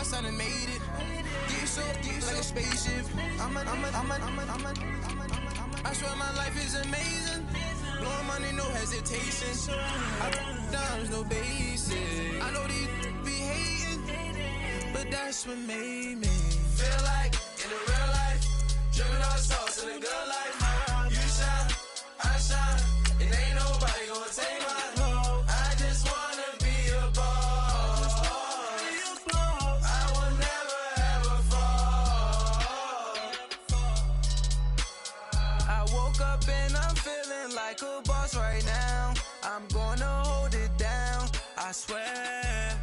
lost, I done made it. Deep so like a spaceship. I swear my life is amazing. Blowing money, no hesitation. I dimes, no basic. I know these be hating, but that's what made me feel like in the real life. Dripping all sauce in the good life. You shine, I shine. It ain't nobody gonna take my home. I just wanna be a boss. I will never ever fall. I woke up and I'm feeling like a boss right now. I'm gonna hold it down, I swear.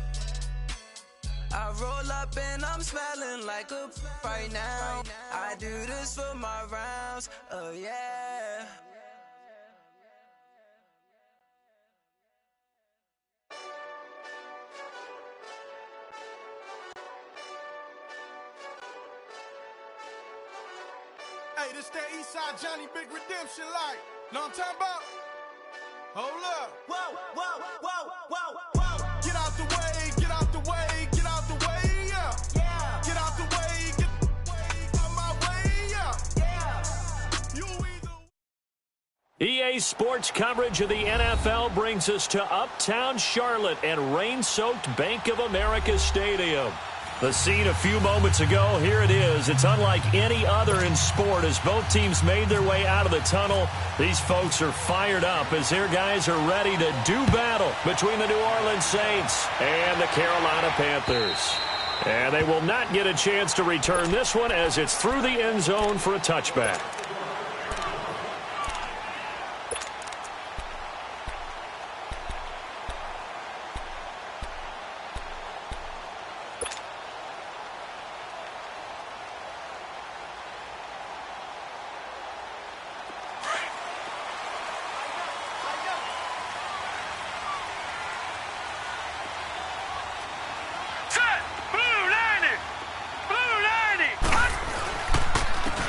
I roll up and I'm smelling like a right now. I do this for my rounds, oh yeah. Hey, this that Eastside Johnny Big Redemption like. Know what I'm talking about? Hold up. Whoa, whoa, whoa, whoa, whoa. Get out the way, get out the way, get out the way, yeah. Yeah. Get out the way, get out my way, yeah. Yeah. You either. EA Sports coverage of the NFL brings us to Uptown Charlotte and rain-soaked Bank of America Stadium. The scene a few moments ago, here it is. It's unlike any other in sport as both teams made their way out of the tunnel. These folks are fired up as their guys are ready to do battle between the New Orleans Saints and the Carolina Panthers. And they will not get a chance to return this one as it's through the end zone for a touchback.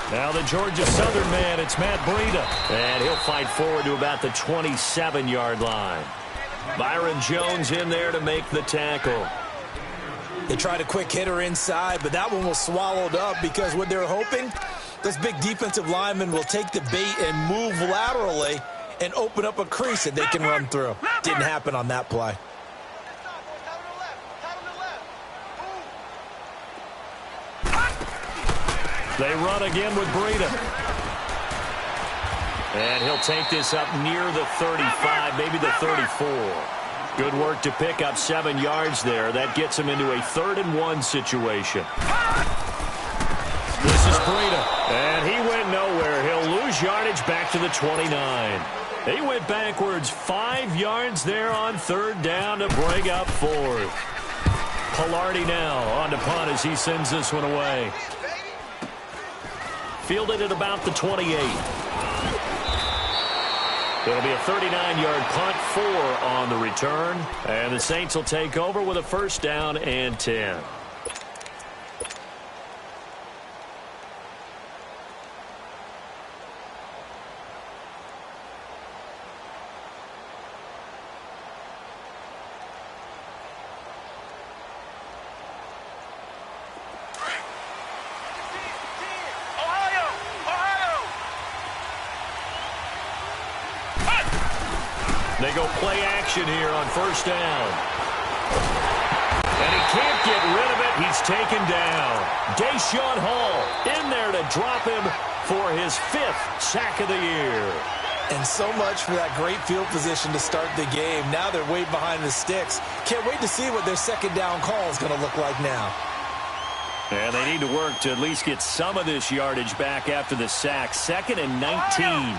Now the Georgia Southern man, it's Matt Breida. And he'll fight forward to about the 27-yard line. Byron Jones in there to make the tackle. They tried a quick hitter inside, but that one was swallowed up because what they're hoping, this big defensive lineman will take the bait and move laterally and open up a crease that they can run through. Didn't happen on that play. They run again with Breida. And he'll take this up near the 35, maybe the 34. Good work to pick up 7 yards there. That gets him into a 3rd-and-1 situation. This is Breida. And he went nowhere. He'll lose yardage back to the 29. He went backwards 5 yards there on 3rd down to bring up 4th. Pilardi now on to punt as he sends this one away. Fielded at about the 28. It'll be a 39-yard punt, 4 on the return. And the Saints will take over with a 1st down and 10. They go play action here on 1st down. And he can't get rid of it. He's taken down. Deshaun Hall in there to drop him for his 5th sack of the year. And so much for that great field position to start the game. Now they're way behind the sticks. Can't wait to see what their 2nd down call is going to look like now. And they need to work to at least get some of this yardage back after the sack. 2nd and 19.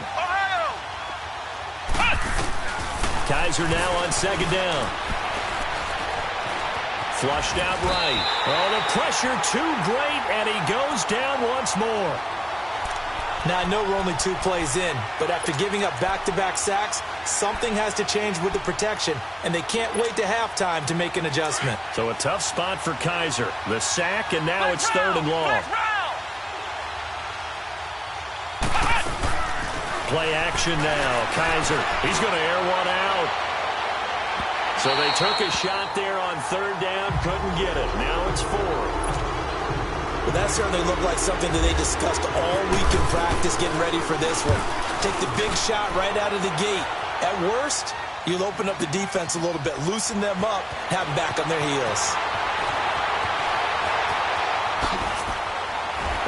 Kaiser now on 2nd down. Flushed out right. Oh, the pressure too great, and he goes down once more. Now, I know we're only 2 plays in, but after giving up back-to-back sacks, something has to change with the protection, and they can't wait to halftime to make an adjustment. So a tough spot for Kaiser. The sack, and now it's 3rd and long. Play action now. Kaiser, he's going to air one out. So they took a shot there on 3rd down, couldn't get it. Now it's 4th. Well, that certainly looked like something that they discussed all week in practice getting ready for this one. Take the big shot right out of the gate. At worst, you'll open up the defense a little bit, loosen them up, have them back on their heels.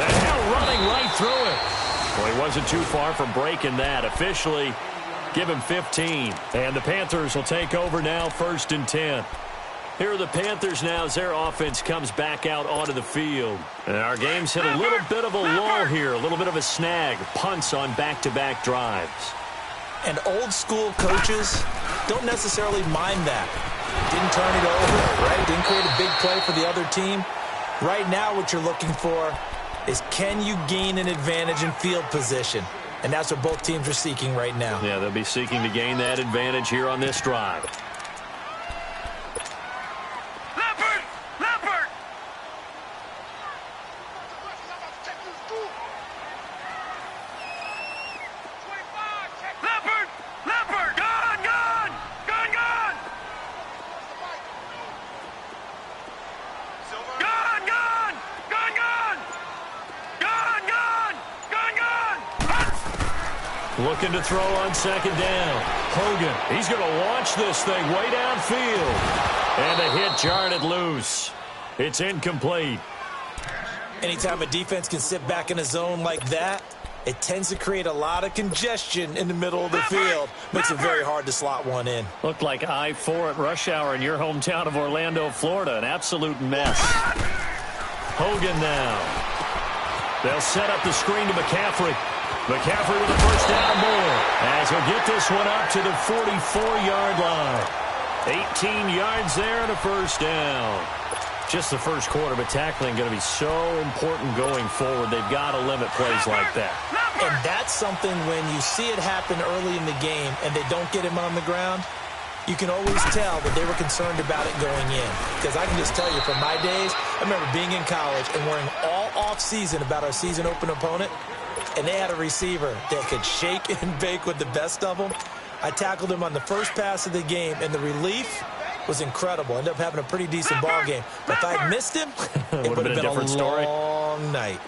The hell running right through it. Well, he wasn't too far from breaking that. Officially, give him 15. And the Panthers will take over now, 1st and 10. Here are the Panthers now as their offense comes back out onto the field. And our game's hit a little bit of a lull here, a little bit of a snag. Punts on back-to-back drives. And old-school coaches don't necessarily mind that. Didn't turn it over, right? Didn't create a big play for the other team. Right now what you're looking for is can you gain an advantage in field position? And that's what both teams are seeking right now. Yeah, they'll be seeking to gain that advantage here on this drive. Looking to throw on 2nd down. Hogan, he's going to launch this thing way downfield. And a hit jarred it loose. It's incomplete. Anytime a defense can sit back in a zone like that, it tends to create a lot of congestion in the middle of the field. Makes it very hard to slot one in. Looked like I-4 at rush hour in your hometown of Orlando, Florida. An absolute mess. Hogan now. They'll set up the screen to McCaffrey. McCaffrey with a 1st down more as he'll get this one up to the 44-yard line. 18 yards there and a 1st down. Just the first quarter, but tackling going to be so important going forward. They've got to limit plays like that. And that's something when you see it happen early in the game and they don't get him on the ground, you can always tell that they were concerned about it going in. Because I can just tell you from my days, I remember being in college and worrying all off-season about our season open opponent. And they had a receiver that could shake and bake with the best of them. I tackled him on the first pass of the game, and the relief was incredible. Ended up having a pretty decent ball game. But if I'd missed him, it would have been a long night.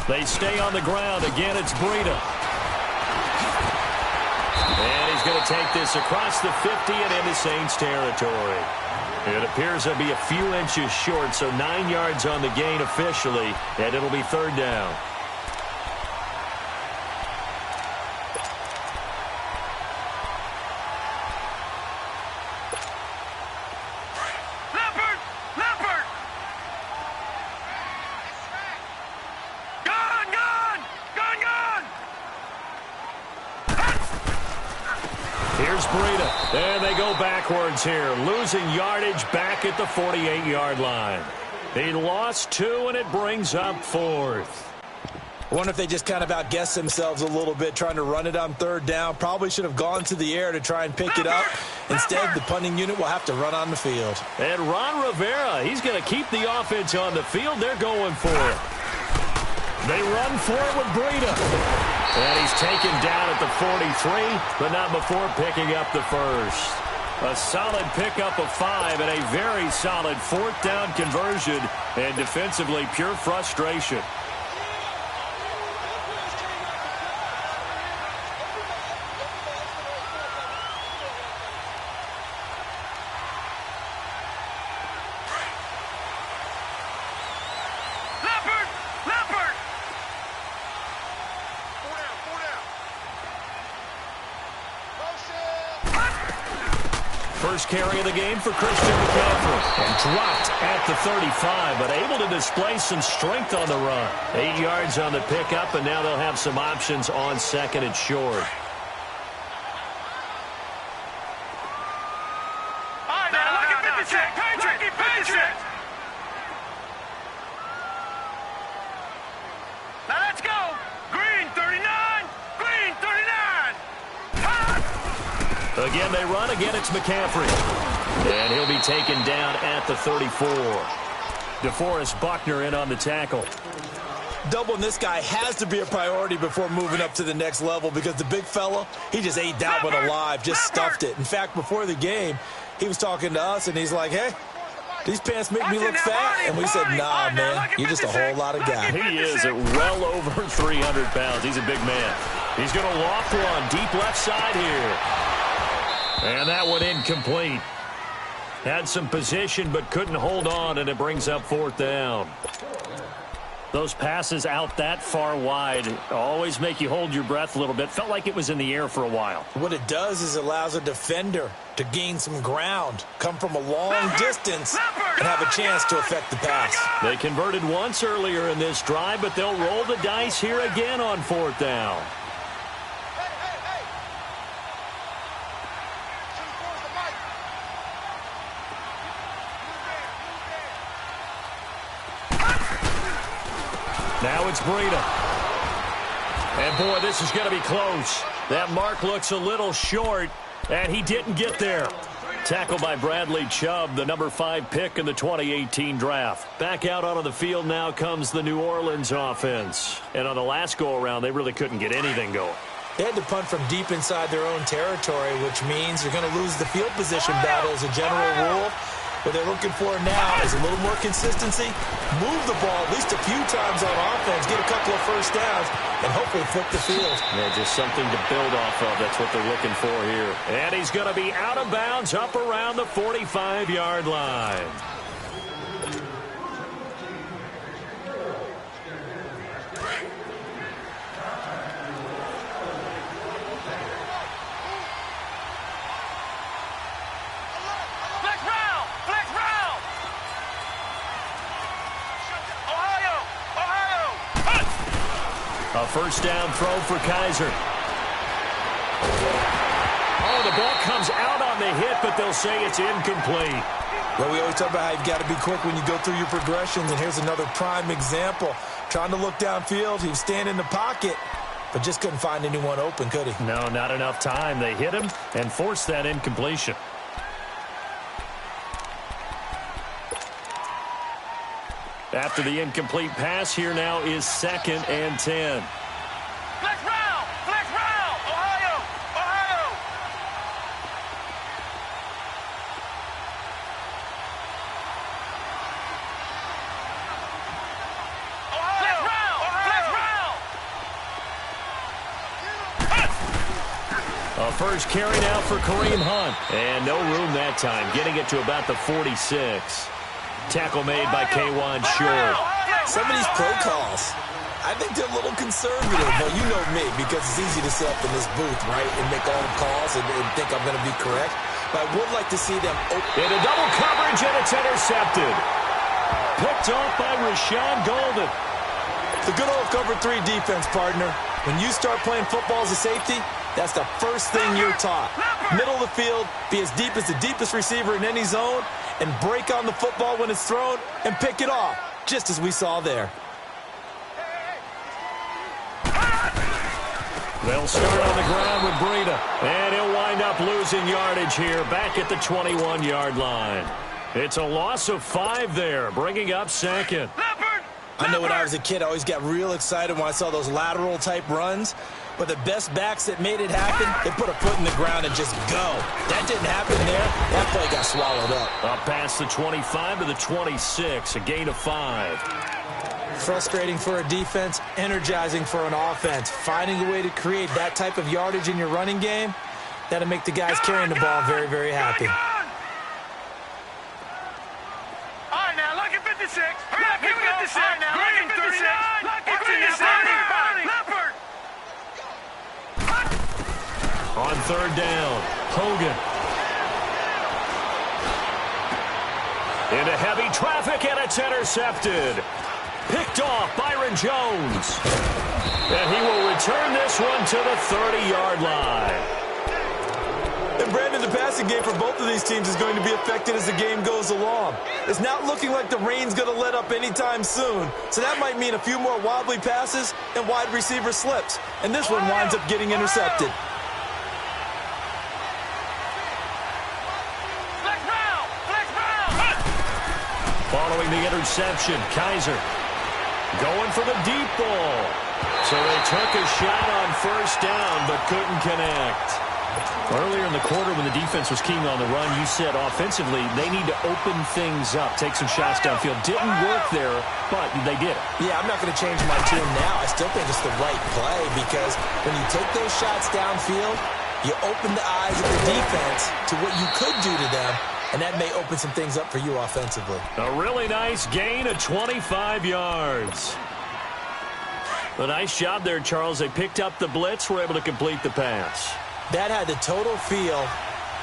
They stay on the ground. Again, it's Breida. And he's going to take this across the 50 and into Saints territory. It appears they'll be a few inches short, so 9 yards on the gain officially, and it'll be 3rd down. Here's Breida, and they go backwards here, losing yardage back at the 48-yard line. He lost 2, and it brings up 4th. I wonder if they just kind of outguessed themselves a little bit trying to run it on 3rd down. Probably should have gone to the air to try and pick it up. Instead, the punting unit will have to run on the field. And Ron Rivera, he's going to keep the offense on the field. They're going for it. They run for it with Breida. And he's taken down at the 43, but not before picking up the 1st. A solid pickup of 5 and a very solid 4th down conversion. And defensively, pure frustration. First carry of the game for Christian McCaffrey. And dropped at the 35, but able to display some strength on the run. 8 yards on the pickup, and now they'll have some options on 2nd and short. All right, now look at 56. Patrick, 56. Now let's go. Green, 39. Green, 39. Again, they run. Again, it's McCaffrey. And he'll be taken down at the 34. DeForest Buckner in on the tackle. Doubling this guy has to be a priority before moving up to the next level because the big fella, he just ate that one alive, just stuffed it. In fact, before the game, he was talking to us, and he's like, hey, These pants make me look fat. And we said, nah, man, you're just a whole lot of guy. He is at well over 300 pounds. He's a big man. He's going to loft one deep left side here. And that one incomplete. Had some position but couldn't hold on, and it brings up fourth down. Those passes out that far wide always make you hold your breath a little bit. Felt like it was in the air for a while. What it does is allows a defender to gain some ground, come from a long distance, and have a chance to affect the pass. They converted once earlier in this drive, but they'll roll the dice here again on fourth down. Now it's Breida. And, boy, this is going to be close. That mark looks a little short, and he didn't get there. Tackled by Bradley Chubb, the number 5 pick in the 2018 draft. Back out onto the field now comes the New Orleans offense. And on the last go-around, they really couldn't get anything going. They had to punt from deep inside their own territory, which means you're going to lose the field position battle as a general rule. What they're looking for now is a little more consistency, move the ball at least a few times on offense, get a couple of first downs, and hopefully flip the field. Yeah, just something to build off of. That's what they're looking for here. And he's going to be out of bounds up around the 45-yard line. A first down throw for Kaiser. Oh, the ball comes out on the hit, but they'll say it's incomplete. Well, we always talk about how you've got to be quick when you go through your progressions, and here's another prime example. Trying to look downfield, he was standing in the pocket, but just couldn't find anyone open, could he? No, not enough time. They hit him and forced that incompletion. After the incomplete pass, here now is 2nd and 10. Flex round, Ohio. A first carry now for Kareem Hunt. And no room that time, getting it to about the 46. Tackle made by K'Wan Short. Some of these play calls, I think they're a little conservative, but you know me, because it's easy to sit up in this booth, right, and make all the calls and think I'm going to be correct. But I would like to see them open. Into double coverage, and it's intercepted. Picked off by Rashawn Golden. The good old cover 3 defense, partner. When you start playing football as a safety, that's the first thing you're taught. Middle of the field, be as deep as the deepest receiver in any zone, and break on the football when it's thrown and pick it off, just as we saw there. They'll start on the ground with Breida, and he'll wind up losing yardage here back at the 21-yard line. It's a loss of 5 there, bringing up 2nd. I know when I was a kid, I always got real excited when I saw those lateral-type runs. But the best backs that made it happen, they put a foot in the ground and just go. That didn't happen there. That play got swallowed up. Up past the 25 to the 26, a gain of 5. Frustrating for a defense, energizing for an offense. Finding a way to create that type of yardage in your running game, that'll make the guys carrying the ball very, very happy. All right, now, look at 56. Hurry up, here we go. All right, now, look at 56. Look at 56. On 3rd down, Hogan. Into heavy traffic, and it's intercepted. Picked off Byron Jones. And he will return this one to the 30-yard line. And Brandon, the passing game for both of these teams is going to be affected as the game goes along. It's not looking like the rain's going to let up anytime soon. So that might mean a few more wobbly passes and wide receiver slips. And this one winds up getting intercepted. Following the interception, Kaiser going for the deep ball. So they took a shot on 1st down but couldn't connect. Earlier in the quarter when the defense was keying on the run, you said offensively they need to open things up, take some shots downfield. Didn't work there, but they did it. Yeah, I'm not going to change my tune now. I still think it's the right play because when you take those shots downfield, you open the eyes of the defense to what you could do to them, and that may open some things up for you offensively. A really nice gain of 25 yards. A nice job there, Charles. They picked up the blitz, were able to complete the pass. That had the total feel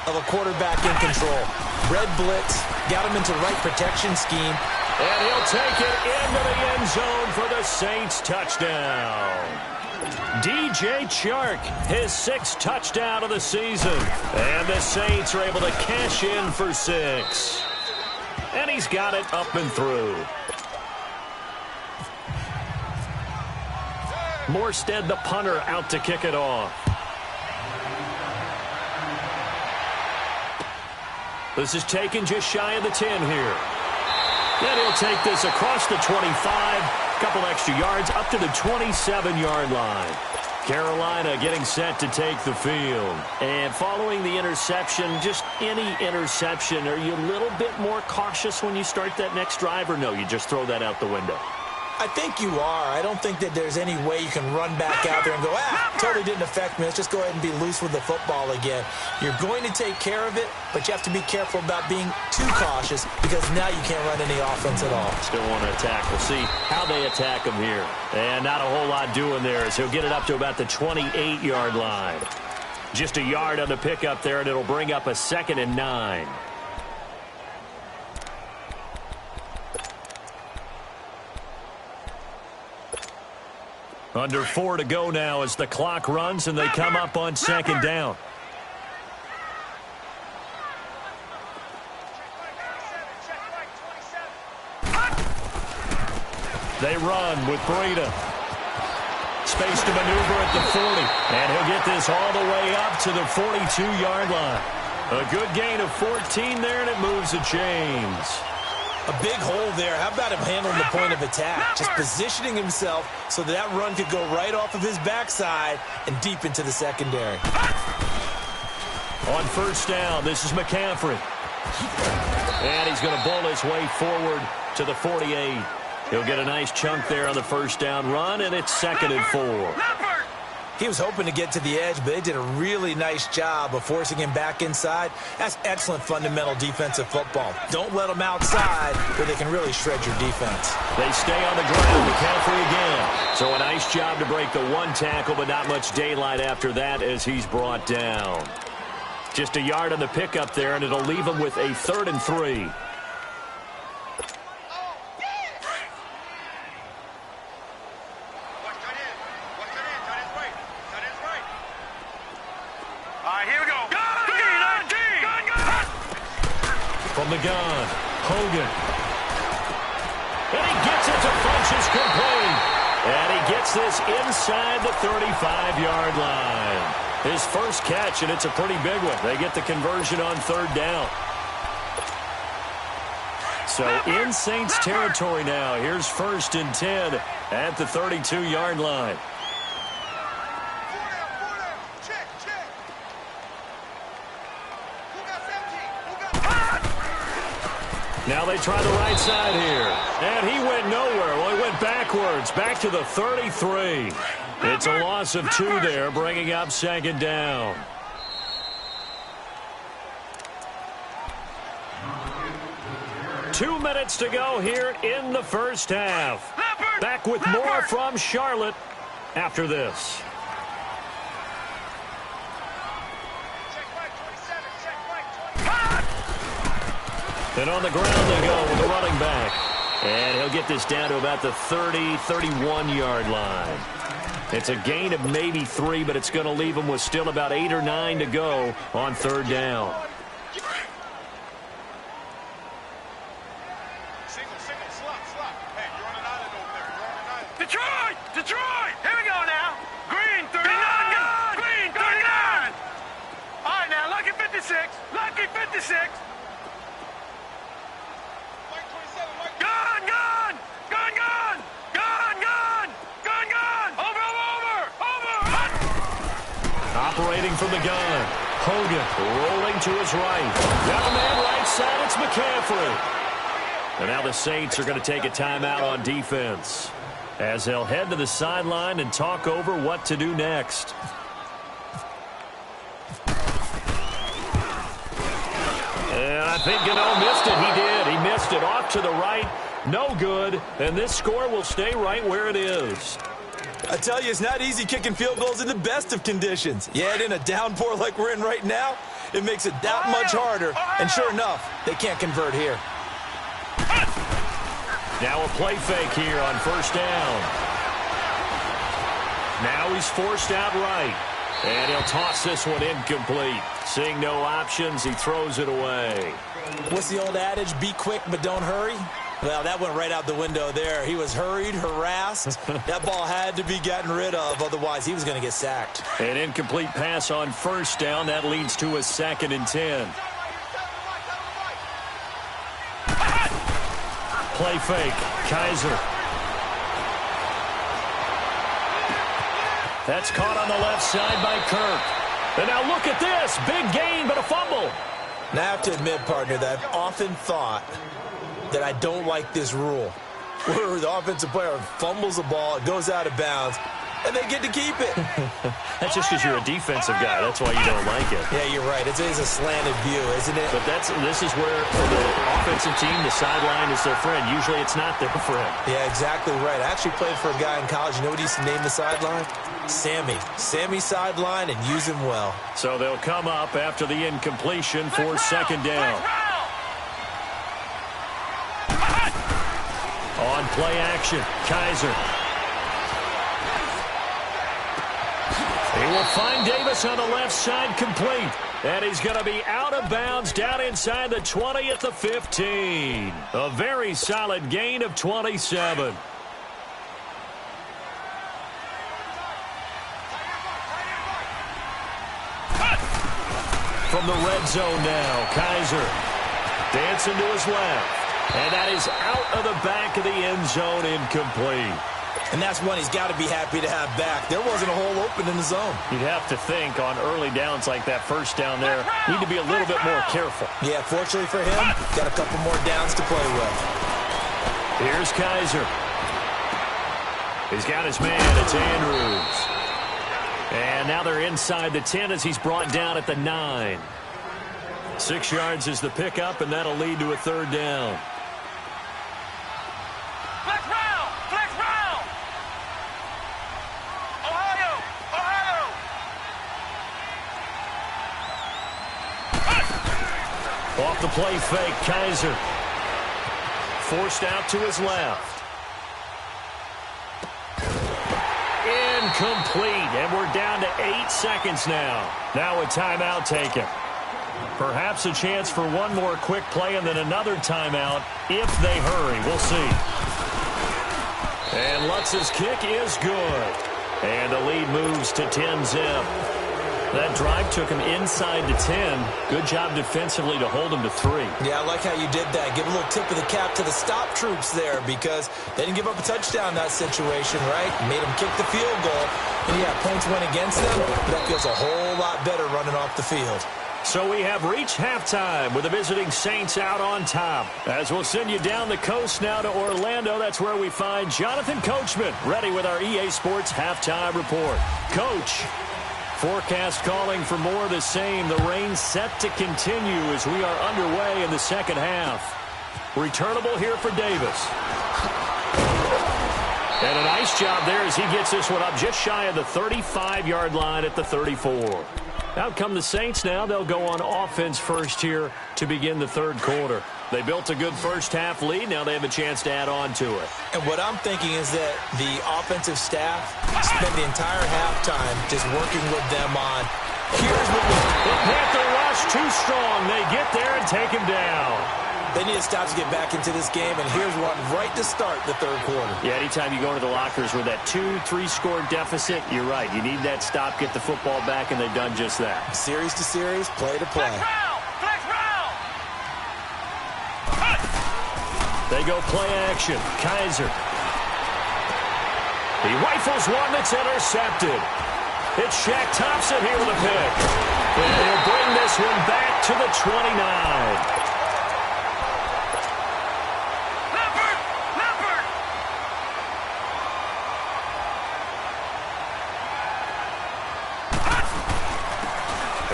of a quarterback in control. Red blitz, got him into the right protection scheme. And he'll take it into the end zone for the Saints touchdown. DJ Chark, his 6th touchdown of the season. And the Saints are able to cash in for 6. And he's got it up and through. Morstead, the punter, out to kick it off. This is taken just shy of the 10 here. And he'll take this across the 25, a couple extra yards, up to the 27-yard line. Carolina getting set to take the field. And following the interception, just any interception, are you a little bit more cautious when you start that next drive, or no, you just throw that out the window? I think you are. I don't think that there's any way you can run back out there and go, totally didn't affect me. Let's just go ahead and be loose with the football again. You're going to take care of it, but you have to be careful about being too cautious because now you can't run any offense at all. Still want to attack. We'll see how they attack him here. And not a whole lot doing there as he'll get it up to about the 28-yard line. Just a yard on the pickup there, and it'll bring up a 2nd and 9. Under 4 to go now as the clock runs and they come up on 2nd down. They run with Breida. Space to maneuver at the 40. And he'll get this all the way up to the 42-yard line. A good gain of 14 there, and it moves the chains. A big hole there. How about him handling the point of attack? Just positioning himself so that run could go right off of his backside and deep into the secondary. On 1st down, this is McCaffrey. And he's going to bowl his way forward to the 48. He'll get a nice chunk there on the 1st down run, and it's 2nd and 4. He was hoping to get to the edge, but they did a really nice job of forcing him back inside. That's excellent fundamental defensive football. Don't let them outside where they can really shred your defense. They stay on the ground. McCaffrey again. So a nice job to break the 1 tackle, but not much daylight after that as he's brought down. Just a yard on the pickup there, and it'll leave him with a 3rd and 3. From the gun, Hogan. And he gets it to Funchess complete. And he gets this inside the 35-yard line. His first catch, and it's a pretty big one. They get the conversion on 3rd down. So in Saints territory now. Here's 1st and 10 at the 32-yard line. Now they try the right side here. And he went nowhere. Well, he went backwards, back to the 33. It's a loss of 2 there, bringing up 2nd down. Two minutes to go here in the 1st half. Back with more from Charlotte after this. And on the ground they go with the running back. And he'll get this down to about the 30, 31-yard line. It's a gain of maybe 3, but it's going to leave him with still about 8 or 9 to go on 3rd down. Detroit! Detroit! Here we go now. Green 39. Green 39. All right, now, lucky 56. Lucky 56. Operating from the gun. Hogan rolling to his right. Got a man right side. It's McCaffrey. And now the Saints are going to take a timeout on defense as they'll head to the sideline and talk over what to do next. And I think Gano missed it. He did. He missed it off to the right. No good. And this score will stay right where it is. I tell you, it's not easy kicking field goals in the best of conditions. Yet in a downpour like we're in right now, it makes it that much harder. And sure enough, they can't convert here. Now a play fake here on first down. Now he's forced out right. And he'll toss this one incomplete. Seeing no options, he throws it away. What's the old adage? Be quick, but don't hurry. Well, that went right out the window there. He was hurried, harassed. That ball had to be gotten rid of. Otherwise, he was going to get sacked. An incomplete pass on first down. That leads to a 2nd and 10. Play fake. Kaiser. That's caught on the left side by Kirk. And now look at this. Big gain, but a fumble. Now, I have to admit, partner, that I've often thought that I don't like this rule, where the offensive player fumbles the ball, it goes out of bounds, and they get to keep it. That's just because you're a defensive guy. That's why you don't like it. Yeah, you're right. It is a slanted view, isn't it? But this is where for the offensive team, the sideline is their friend. Usually it's not their friend. Yeah, exactly right. I actually played for a guy in college. You know what he used to name the sideline? Sammy. Sammy sideline, and use him well. So they'll come up after the incompletion for 2nd down. On play action, Kaiser. He will find Davis on the left side complete. And he's going to be out of bounds down inside the 20 at the 15. A very solid gain of 27. From the red zone now, Kaiser dancing to his left. And that is out of the back of the end zone, incomplete. And that's one he's got to be happy to have back. There wasn't a hole open in the zone. You'd have to think on early downs like that first down there, need to be a little bit more careful. Yeah, fortunately for him, got a couple more downs to play with. Here's Kaiser. He's got his man. It's Andrews. And now they're inside the 10 as he's brought down at the 9. 6 yards is the pickup, and that'll lead to a 3rd down. Flex round! Flex round! Ohio! Ohio! Off the play fake, Kaiser. Forced out to his left. Incomplete, and we're down to 8 seconds now. Now a timeout taken. Perhaps a chance for one more quick play and then another timeout if they hurry. We'll see. And Lutz's kick is good. And the lead moves to 10-zip. That drive took him inside to 10. Good job defensively to hold him to 3. Yeah, I like how you did that. Give a little tip of the cap to the stop troops there because they didn't give up a touchdown in that situation, right? Made them kick the field goal. And yeah, points went against them, but that feels a whole lot better running off the field. So we have reached halftime with the visiting Saints out on top. As we'll send you down the coast now to Orlando, that's where we find Jonathan Coachman ready with our EA Sports Halftime Report. Coach, forecast calling for more of the same. The rain set to continue as we are underway in the second half. Returnable here for Davis. And a nice job there as he gets this one up just shy of the 35-yard line at the 34. Out come the Saints now. They'll go on offense first here to begin the 3rd quarter. They built a good first-half lead. Now they have a chance to add on to it. And what I'm thinking is that the offensive staff spent the entire halftime just working with them on, here's what we... The Panther rush too strong. They get there and take him down. They need to stop to get back into this game, and here's one right to start the 3rd quarter. Yeah, anytime you go into the lockers with that 2-3 score deficit, you're right. You need that stop, get the football back, and they've done just that. Series to series, play to play. Flex round! They go play action. Kaiser. He rifles one that's intercepted. It's Shaq Thompson here with a pick. And he'll bring this one back to the 29.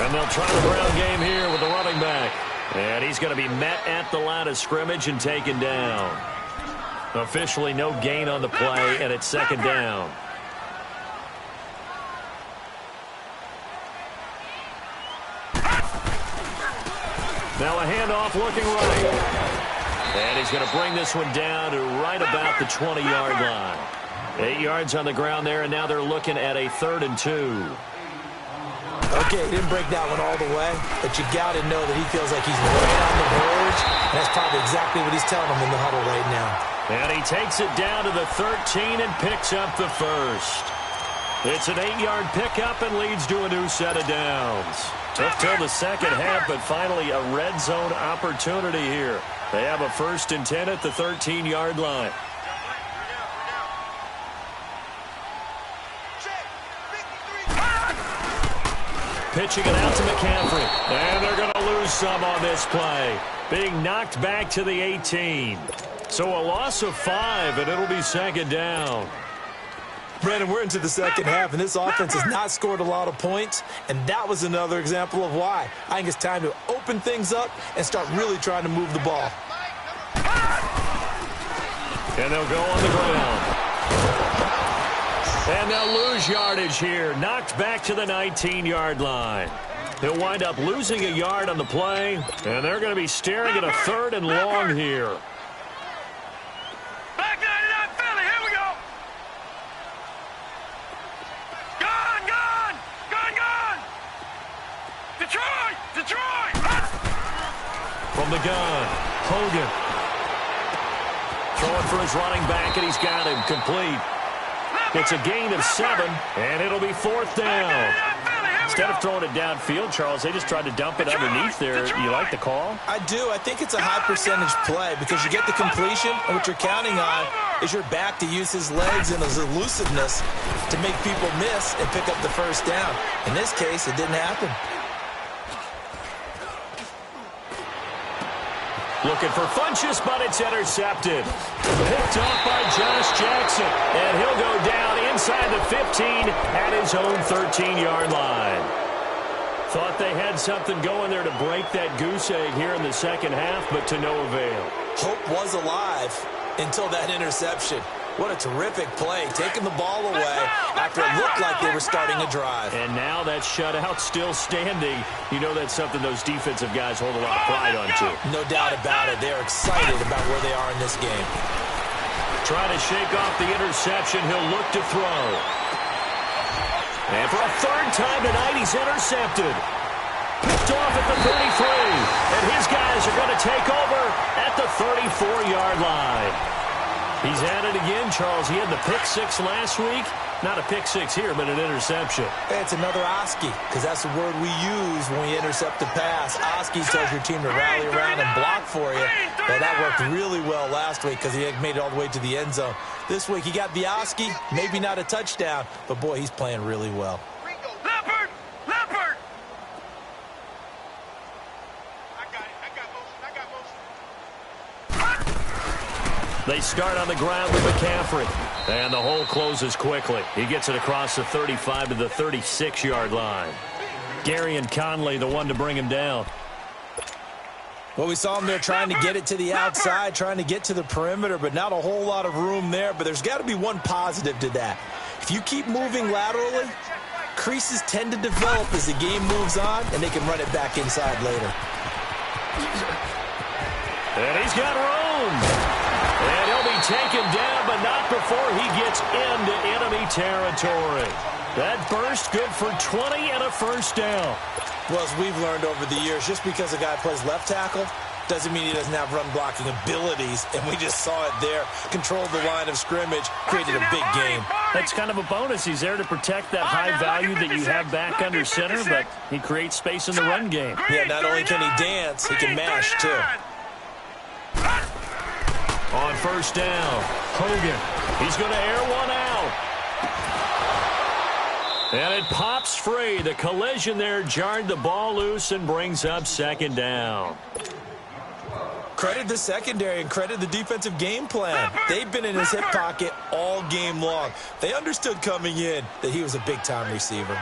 And they'll try the ground game here with the running back. And he's going to be met at the line of scrimmage and taken down. Officially no gain on the play, and it's second down. Now a handoff looking right. And he's going to bring this one down to right about the 20-yard line. 8 yards on the ground there, and now they're looking at a 3rd and 2. Okay, he didn't break that one all the way, but you got to know that he feels like he's right on the verge, and that's probably exactly what he's telling him in the huddle right now. And he takes it down to the 13 and picks up the first. It's an 8-yard pickup and leads to a new set of downs. Took till the second half, but finally a red zone opportunity here. They have a 1st and 10 at the 13-yard line. Pitching it out to McCaffrey. And they're going to lose some on this play. Being knocked back to the 18. So a loss of 5, and it'll be second down. Brandon, we're into the second half, and this offense has not scored a lot of points, and that was another example of why. I think it's time to open things up and start really trying to move the ball. And they'll go on the ground. And they'll lose yardage here. Knocked back to the 19-yard line. He'll wind up losing a yard on the play, and they're going to be staring at a 3rd and long here. Back 99 Philly, here we go. Gone. Detroit. From the gun, Hogan. Throwing for his running back, and he's got him complete. It's a gain of 7, and it'll be 4th down. Instead of throwing it downfield, Charles, they just tried to dump it underneath there. You like the call? I do. I think it's a high percentage play because you get the completion, and what you're counting on is your back to use his legs and his elusiveness to make people miss and pick up the 1st down. In this case, it didn't happen. Looking for Funchess, but it's intercepted. Picked off by Josh Jackson. And he'll go down inside the 15 at his own 13-yard line. Thought they had something going there to break that goose egg here in the second half, but to no avail. Hope was alive until that interception. What a terrific play, taking the ball away after it looked like they were starting a drive. And now that shutout still standing. You know that's something those defensive guys hold a lot of pride on, too. No doubt about it. They're excited about where they are in this game. Trying to shake off the interception. He'll look to throw. And for a 3rd time tonight, he's intercepted. Picked off at the 33. And his guys are going to take over at the 34-yard line. He's at it again, Charles. He had the pick 6 last week. Not a pick 6 here, but an interception. It's another Oski, because that's the word we use when we intercept a pass. Oski tells your team to rally around and block for you. But that worked really well last week because he had made it all the way to the end zone. This week he got the Oski, maybe not a touchdown, but boy, he's playing really well. Leopard. They start on the ground with McCaffrey. And the hole closes quickly. He gets it across the 35 to the 36-yard line. Gary and Conley, the one to bring him down. Well, we saw him there trying to get it to the outside, trying to get to the perimeter, but not a whole lot of room there. But there's got to be one positive to that. If you keep moving laterally, creases tend to develop as the game moves on, and they can run it back inside later. And he's got room. And he'll be taken down, but not before he gets into enemy territory. That burst good for 20 and a 1st down. Well, as we've learned over the years, just because a guy plays left tackle doesn't mean he doesn't have run-blocking abilities, and we just saw it there. Controlled the line of scrimmage, created a big game. That's kind of a bonus. He's there to protect that high value that you have back under center, but he creates space in the run game. Yeah, not only can he dance, he can mash, too. On 1st down, Hogan. He's going to air one out. And it pops free. The collision there jarred the ball loose and brings up second down. Credit the secondary and credit the defensive game plan. They've been in his hip pocket all game long. They understood coming in that he was a big-time receiver.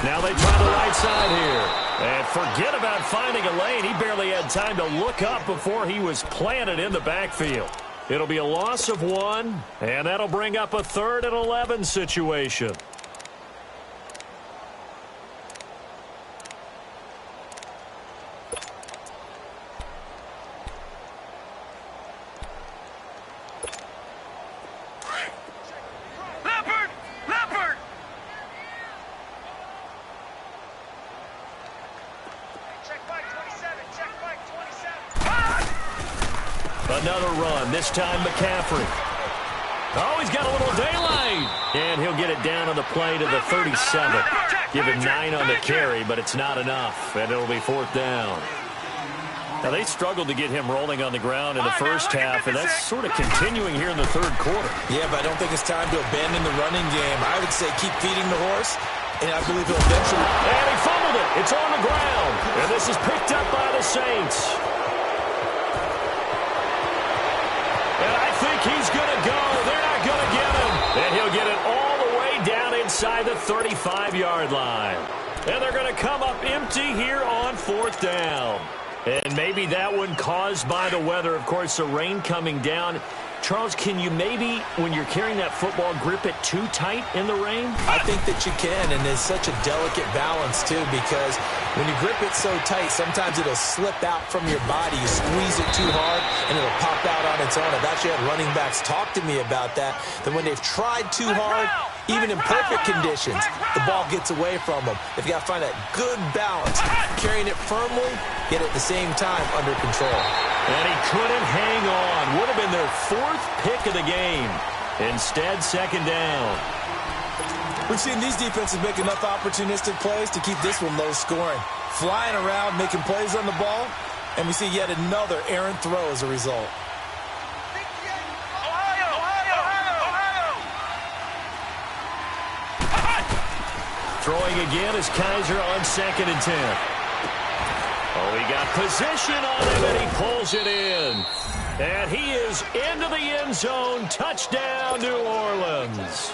Now they try the right side here. And forget about finding a lane. He barely had time to look up before he was planted in the backfield. It'll be a loss of 1, and that'll bring up a 3rd and 11 situation. Another run, this time McCaffrey. Oh, he's got a little daylight. And he'll get it down on the play to the 37. Give him 9 on the carry, but it's not enough, and it'll be 4th down. Now, they struggled to get him rolling on the ground in the first half, and that's sort of continuing here in the 3rd quarter. Yeah, but I don't think it's time to abandon the running game. I would say keep feeding the horse, and I believe he'll eventually... And he fumbled it. It's on the ground. And this is picked up by the Saints. And I think he's going to go. They're not going to get him. And he'll get it all the way down inside the 35-yard line. And they're going to come up empty here on 4th down. And maybe that one caused by the weather. Of course, the rain coming down. Charles, can you maybe, when you're carrying that football, grip it too tight in the rain? I think that you can, and there's such a delicate balance, too, because when you grip it so tight, sometimes it'll slip out from your body. You squeeze it too hard, and it'll pop out on its own. I've actually had running backs talk to me about that when they've tried too hard, even in perfect conditions, the ball gets away from them. They've got to find that good balance, carrying it firmly, yet at the same time under control. And he couldn't hang on. Would have been their 4th pick of the game. Instead, 2nd down. We've seen these defenses make enough opportunistic plays to keep this one low scoring. Flying around, making plays on the ball, and we see yet another errant throw as a result. Throwing again is Kaiser on 2nd and 10. Oh, he got position on him, and he pulls it in. And he is into the end zone. Touchdown, New Orleans.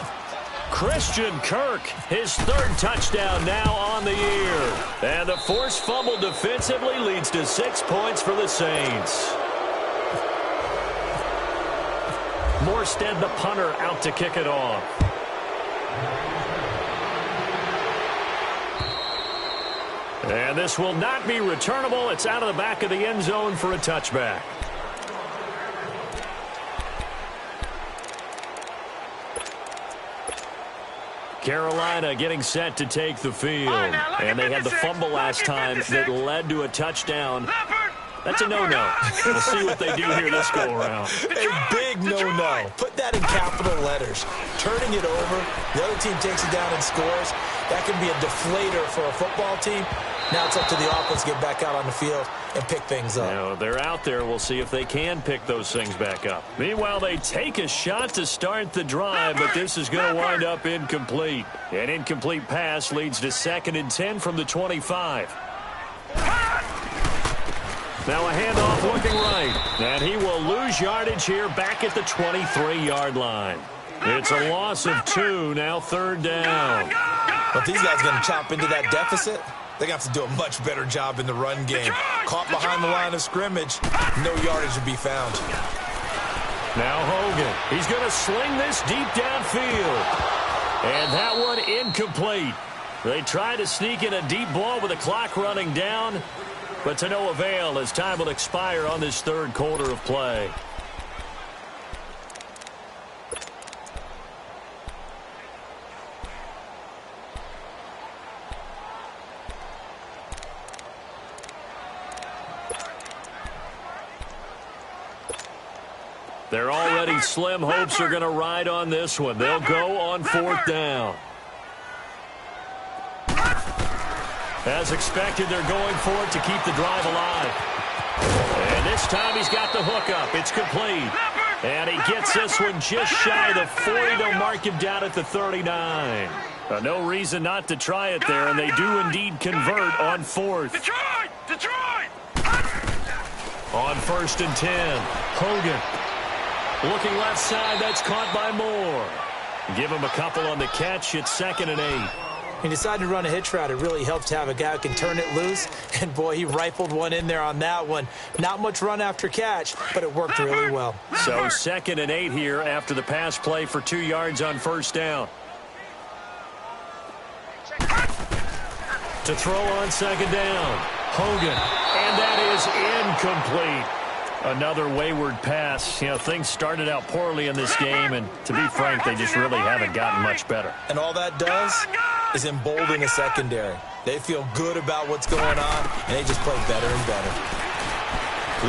Christian Kirk, his 3rd touchdown now on the year. And the forced fumble defensively leads to 6 points for the Saints. Morstead, the punter, out to kick it off. And this will not be returnable. It's out of the back of the end zone for a touchback. Carolina getting set to take the field. And they had the fumble last time that led to a touchdown. That's a no-no. We'll see what they do here this go-around. A big no-no. Put that in capital letters. Turning it over, the other team takes it down and scores. That can be a deflator for a football team. Now it's up to the offense to get back out on the field and pick things up. Now, they're out there. We'll see if they can pick those things back up. Meanwhile, they take a shot to start the drive, but this is going to wind up incomplete. An incomplete pass leads to 2nd and 10 from the 25. Now a handoff looking right. And he will lose yardage here back at the 23-yard line. It's a loss of 2, now 3rd down. But these guys are going to chop into that deficit. They're going to have to do a much better job in the run game. Caught behind the line of scrimmage, no yardage to be found. Now Hogan, he's going to sling this deep downfield. And that one incomplete. They try to sneak in a deep ball with the clock running down, but to no avail as time will expire on this 3rd quarter of play. They're already slim hopes are going to ride on this one. They'll go on 4th down. As expected, they're going for it to keep the drive alive. And this time he's got the hook up. It's complete. And he gets this one just shy of the 40. They'll mark him down at the 39. No reason not to try it there, and they do indeed convert on fourth. Detroit! Detroit! On 1st and 10, Hogan. Looking left side, that's caught by Moore. Give him a couple on the catch. It's 2nd and 8. He decided to run a hitch route. It really helps to have a guy who can turn it loose. And, boy, he rifled one in there on that one. Not much run after catch, but it worked really well. So 2nd and 8 here after the pass play for 2 yards on 1st down. To throw on 2nd down, Hogan. And that is incomplete. Another wayward pass. You know, things started out poorly in this game, and to be frank, they just really haven't gotten much better. And all that does is embolden the secondary. They feel good about what's going on, and they just play better and better.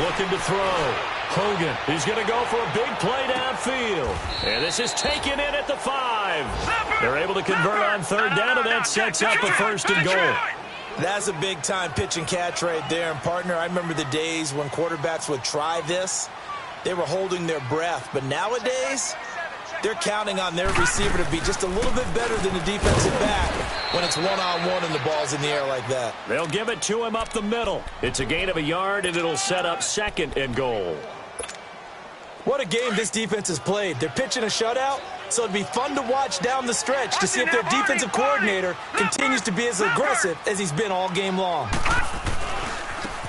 Looking to throw. Hogan, he's going to go for a big play downfield. And this is taken in at the 5. They're able to convert on 3rd down, and that sets up a 1st and goal. That's a big-time pitch and catch right there. And, partner, I remember the days when quarterbacks would try this. They were holding their breath. But nowadays, they're counting on their receiver to be just a little bit better than the defensive back when it's one-on-one and the ball's in the air like that. They'll give it to him up the middle. It's a gain of a yard, and it'll set up 2nd and goal. What a game this defense has played. They're pitching a shutout, so it'd be fun to watch down the stretch to see if their defensive coordinator continues to be as aggressive as he's been all game long.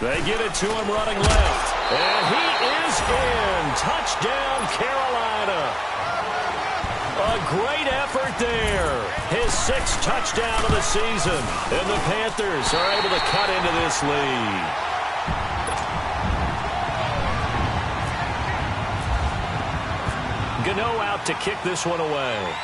They get it to him running left. And he is in. Touchdown, Carolina. A great effort there. His 6th touchdown of the season. And the Panthers are able to cut into this lead. Gano out to kick this one away.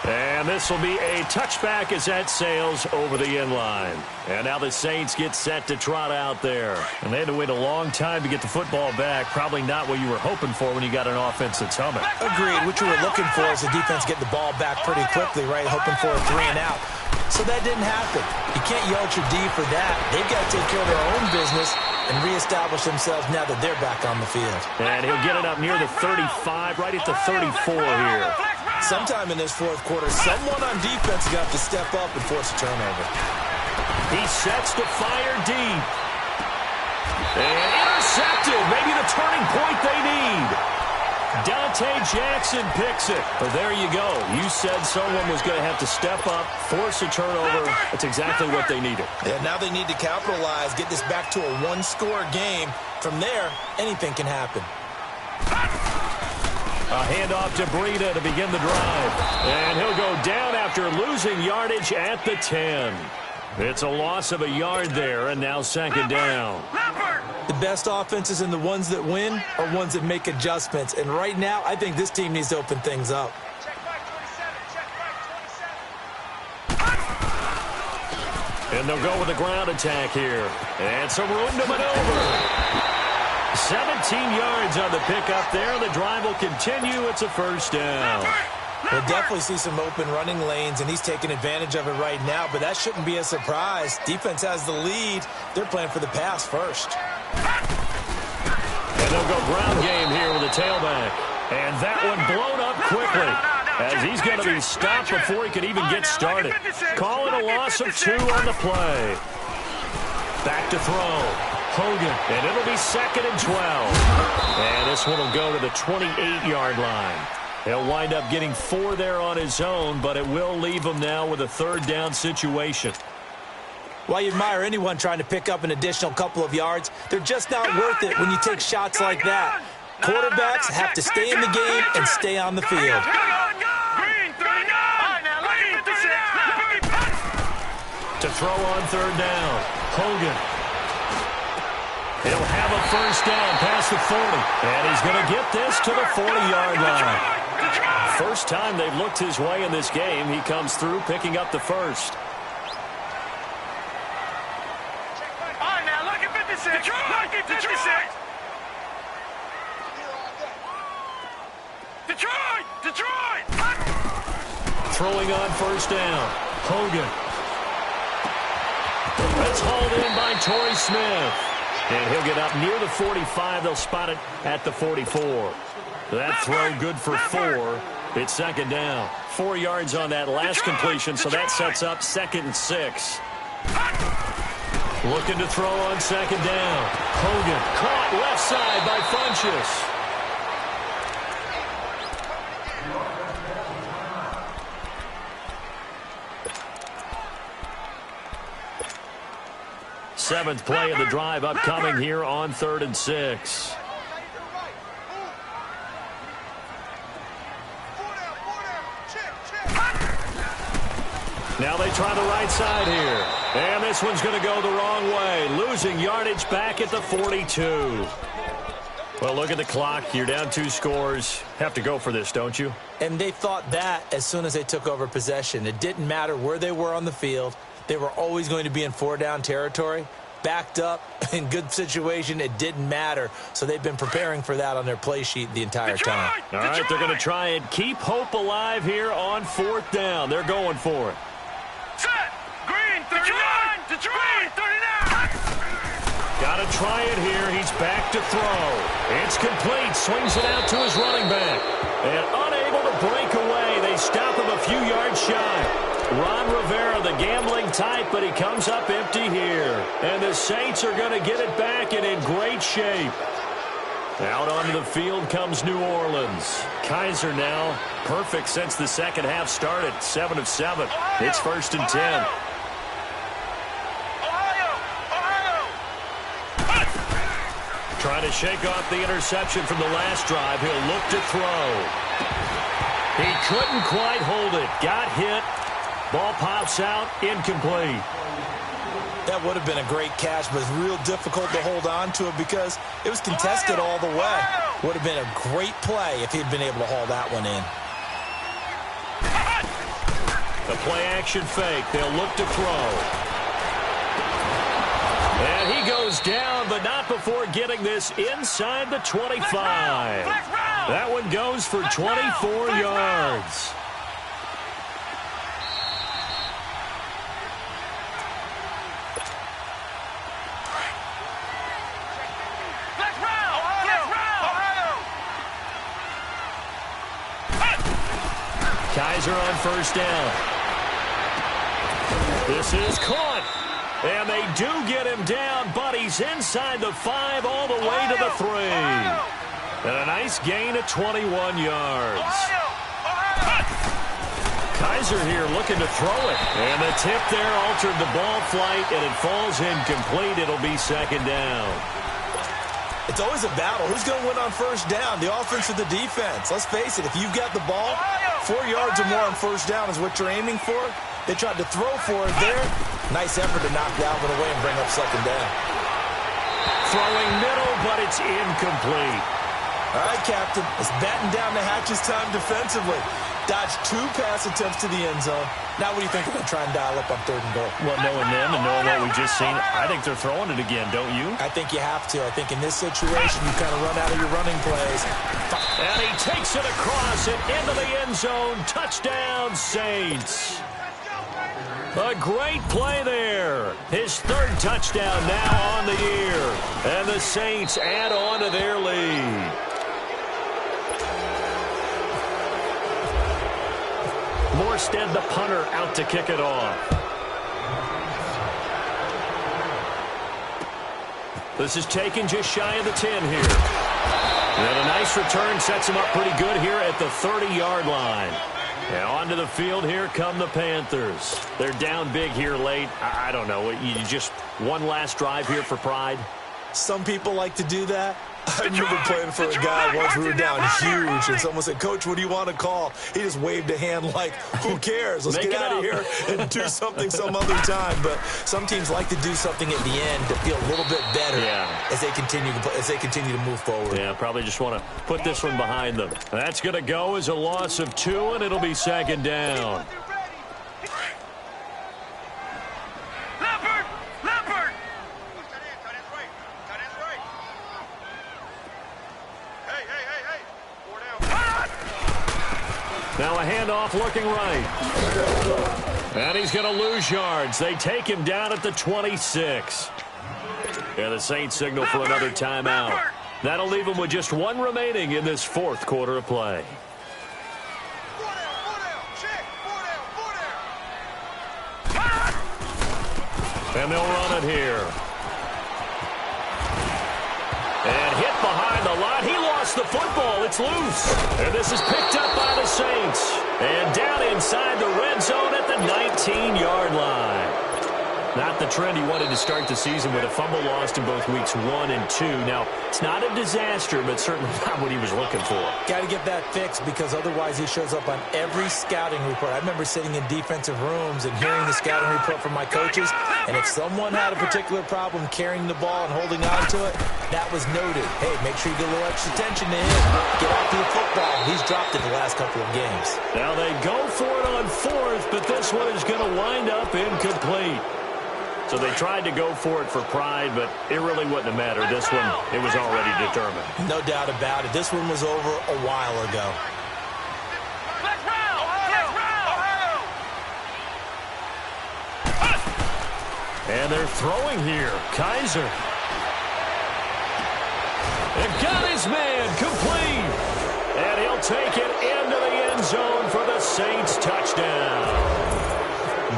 And this will be a touchback as that sails over the end line. And now the Saints get set to trot out there. And they had to wait a long time to get the football back. Probably not what you were hoping for when you got an offense that's humming. Agreed. What you were looking for is the defense get the ball back pretty quickly, right? Hoping for a 3 and out. So that didn't happen. You can't yell at your D for that. They've got to take care of their own business and reestablish themselves now that they're back on the field. And he'll get it up near the 35, right at the 34 here. Sometime in this 4th quarter, someone on defense is going to have to step up and force a turnover. He sets to fire deep. And intercepted. Maybe the turning point they need. Dante Jackson picks it. But there you go. You said someone was going to have to step up, force a turnover. That's exactly what they needed. And now they need to capitalize, get this back to a 1-score game. From there, anything can happen. A handoff to Breida to begin the drive. And he'll go down after losing yardage at the 10. It's a loss of a yard there, and now 2nd down. The best offenses and the ones that win are ones that make adjustments. And right now, I think this team needs to open things up. And they'll go with a ground attack here. And some room to maneuver. 17 yards on the pickup there. The drive will continue. It's a 1st down. We'll definitely see some open running lanes, and he's taking advantage of it right now, but that shouldn't be a surprise. Defense has the lead. They're playing for the pass first. And they'll go ground game here with a tailback. And that one blown up quickly as he's going to be stopped before he can even get started. Calling a loss of 2 on the play. Back to throw. Hogan, and it'll be 2nd and 12. And this one will go to the 28-yard line. He'll wind up getting 4 there on his own, but it will leave him now with a 3rd down situation. While you admire anyone trying to pick up an additional couple of yards, they're just not worth it when you take shots like that. Quarterbacks have to stay in the game and stay on the field. To throw on 3rd down, Hogan. He'll have a 1st down past the 40, and he's going to get this to the 40-yard line. First time they've looked his way in this game. He comes through picking up the 1st. All right, now look at 56. Look at 56. Detroit! Throwing on 1st down, Hogan. It's hauled in by Torrey Smith. And he'll get up near the 45. They'll spot it at the 44. That throw good for 4. It's second down. 4 yards on that last completion, so that sets up 2nd and 6. Looking to throw on second down. Hogan caught left side by Funchess. Seventh play of the drive upcoming here on 3rd and 6. Now they try the right side here. And this one's going to go the wrong way. Losing yardage back at the 42. Well, look at the clock. You're down 2 scores. Have to go for this, don't you? And they thought that as soon as they took over possession. It didn't matter where they were on the field. They were always going to be in 4-down territory. Backed up, in good situation, it didn't matter. So they've been preparing for that on their play sheet the entire time. All right, they're going to try and keep hope alive here on 4th down. They're going for it. Set! Green, 39! Detroit, 39! Got to try it here. He's back to throw. It's complete. Swings it out to his running back. And unable to break away. They stop him a few yards shy. Ron Rivera, the gambling type, but he comes up empty here. And the Saints are going to get it back and in great shape. Out onto the field comes New Orleans. Kaiser now perfect since the second half started. 7 of 7. It's 1st and 10. Trying to shake off the interception from the last drive. He'll look to throw. He couldn't quite hold it. Got hit. Ball pops out. Incomplete. That would have been a great catch, but it's real difficult to hold on to it because it was contested all the way. Would have been a great play if he'd been able to haul that one in. The play-action fake. They'll look to throw. And he goes down, but not before getting this inside the 25. That one goes for 24 yards. Kaiser on 1st down. This is caught. And they do get him down, but he's inside the 5 all the way to the 3. And a nice gain of 21 yards. Kaiser here looking to throw it. And the tip there altered the ball flight, and it falls incomplete. It'll be 2nd down. It's always a battle. Who's going to win on 1st down, the offense or the defense? Let's face it, if you've got the ball, 4 yards or more on 1st down is what you're aiming for. They tried to throw for it there. Nice effort to knock Dalvin away and bring up 2nd down. Throwing middle, but it's incomplete. All right, Captain. It's batten down the hatches time defensively. Dodged 2 pass attempts to the end zone. Now what do you think they're going to try and dial up on 3rd and goal? Well, knowing them and knowing what we just seen, I think they're throwing it again, don't you? I think you have to. I think in this situation, you kind of run out of your running plays. And he takes it across and into the end zone. Touchdown, Saints. A great play there. His 3rd touchdown now on the year. And the Saints add on to their lead. Morstead, the punter, out to kick it off. This is taken just shy of the 10 here. And a nice return sets him up pretty good here at the 30-yard line. And onto the field, here come the Panthers. They're down big here late. I don't know. You just one last drive here for pride? Some people like to do that. I remember playing for a guy once. We were down huge, and someone said, "Coach, what do you want to call?" He just waved a hand like, "Who cares? Let's get out of here and do something some other time." But some teams like to do something at the end to feel a little bit better as they continue to play, as they continue to move forward. Yeah, probably just want to put this one behind them. That's going to go as a loss of 2, and it'll be 2nd down. Now a handoff looking right. And he's going to lose yards. They take him down at the 26. And the Saints signal for another timeout. That'll leave him with just one remaining in this fourth quarter of play. And they'll run it here. And hit behind the line. He lost the football. It's loose. And this is picked up by the Saints. And down inside the red zone at the 19-yard line. Not the trend he wanted to start the season with a fumble lost in both weeks 1 and 2. Now, it's not a disaster, but certainly not what he was looking for. Got to get that fixed because otherwise he shows up on every scouting report. I remember sitting in defensive rooms and hearing the scouting report from my coaches, and if someone had a particular problem carrying the ball and holding on to it, that was noted. Hey, make sure you get a little extra attention to him. Get after the football. He's dropped it the last couple of games. Now they go for it on fourth, but this one is going to wind up incomplete. So they tried to go for it for pride, but it really wouldn't have mattered. This one, it was already determined. No doubt about it. This one was over a while ago. Let's roll! Let's roll! And they're throwing here. Kaiser. And got his man complete. And he'll take it into the end zone for the Saints touchdown.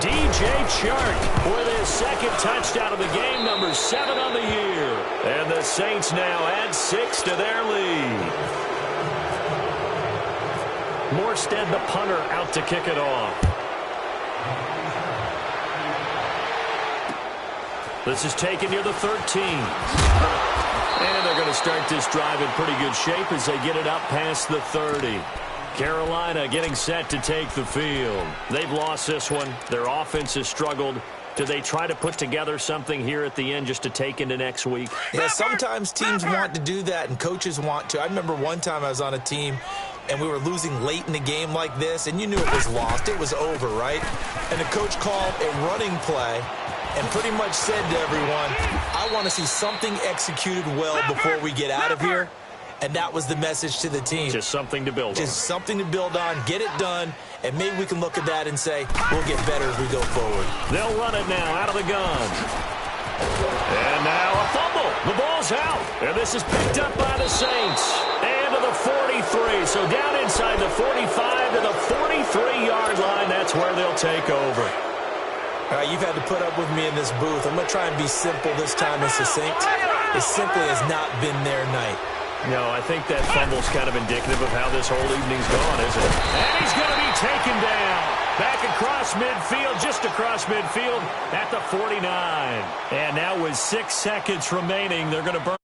DJ Chark with his second touchdown of the game, number 7 on the year. And the Saints now add 6 to their lead. Morstead, the punter, out to kick it off. This is taken near the 13. And they're going to start this drive in pretty good shape as they get it up past the 30. Carolina getting set to take the field. They've lost this one. Their offense has struggled. Do they try to put together something here at the end just to take into next week? Yeah, sometimes teams want to do that and coaches want to. I remember one time I was on a team and we were losing late in the game like this, and you knew it was lost. It was over, right? And the coach called a running play and pretty much said to everyone, I want to see something executed well before we get out of here. And that was the message to the team. Just something to build on. Just something to build on, get it done, and maybe we can look at that and say, we'll get better as we go forward. They'll run it now out of the gun. And now a fumble. The ball's out. And this is picked up by the Saints. And to the 43. So down inside the 45 to the 43-yard line. That's where they'll take over. All right, you've had to put up with me in this booth. I'm going to try and be simple this time and succinct. It simply has not been their night. No, I think that fumble's kind of indicative of how this whole evening's gone, isn't it? And he's going to be taken down. Back across midfield, just across midfield at the 49. And now with 6 seconds remaining, they're going to burn.